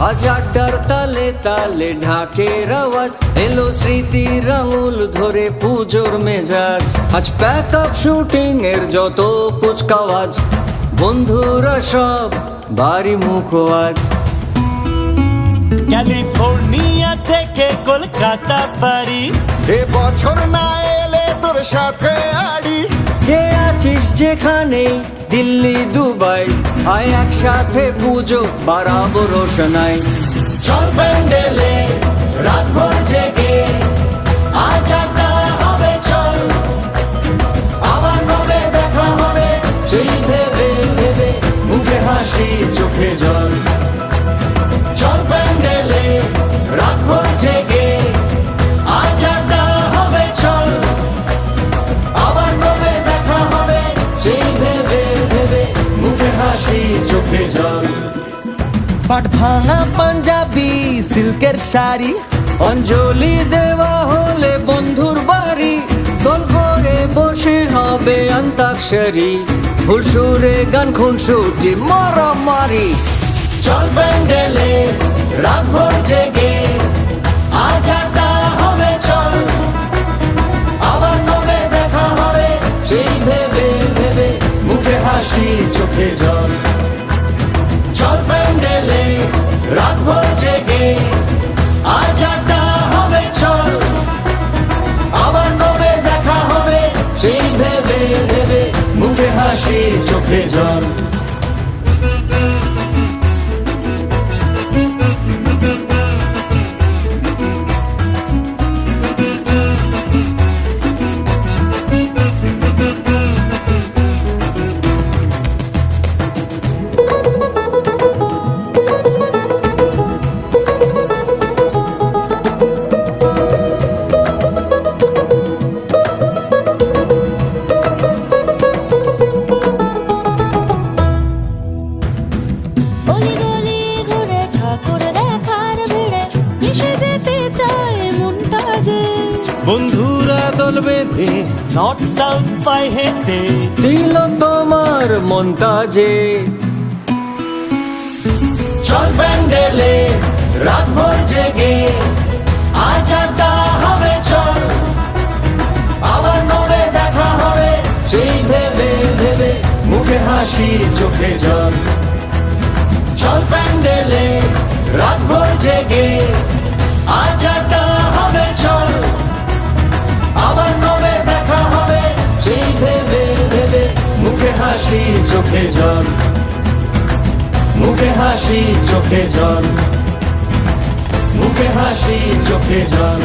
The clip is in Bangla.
আজ আড্ডার তালে তালে ঢাকের আওয়াজ এলো স্মৃতির আঙুল ধরে পুজোর মেজাজ। আজ প্যাক আপ শুটিং এর যত কুচকাওয়াজ, বন্ধুরা সব বাড়ি মুখো আজ। ক্যালিফোর্নিয়া থেকে কলকাতা পারি, এ বছর না এলে তোর সাথে আড়ি। যে আছিস যেখানে দিল্লি দুবাই, আয় একসাথে পুজো বাড়াবো রোশনাই। চল প্যান্ডেলে রাত ভর জেগে, আজ আড্ডা হবে চল, আবার কবে দেখা হবে সেই ভেবে ভেবে মুখে হাসি চোখে জল। চল প্যান্ডেলে রাত ভর জেগে, আজ আড্ডা হবে চল, আবার কবে দেখা হবে সেই ভেবে ভেবে মুখে হাসি চোখে জল। পাট ভাঙা পাঞ্জাবি সিল্কের শাড়ি, অঞ্জলি দেওয়া হলে বন্ধুর বাড়ি, দল করে বসে হবে অন্তাক্ষরী, ফুলসুরে গান খুনসুটি মারামারি। চল প্যান্ডেলে রাত ভর জেগে, আজ আড্ডা হবে চল, আবার কবে দেখা হবে সেই ভেবে ভেবে মুখে হাসি চোখে জল। চল প্যান্ডেলে রাত ভর জেগে, আজ আড্ডা হবে চল, আবার কবে দেখা হবে সেই ভেবে ভেবে মুখে হাসি চোখে জল। বন্ধুরা দল বেঁধে নর্থ সাউথ পায়ে হেঁটে দিল তোমার মন্তাজে। চল প্যান্ডেলে রাত ভর জেগে, আজ আড্ডা হবে চল, আবার কবে দেখা হবে সেই ভেবে ভেবে মুখে হাসি চোখে জল। চল প্যান্ডেলে রাত ভর জেগে, আজ আড্ডা হবে চল, আবার কবে দেখা হবে সেই ভেবে ভেবে মুখে হাসি চোখে জল, মুখে হাসি চোখে জল, মুখে হাসি চোখে জল।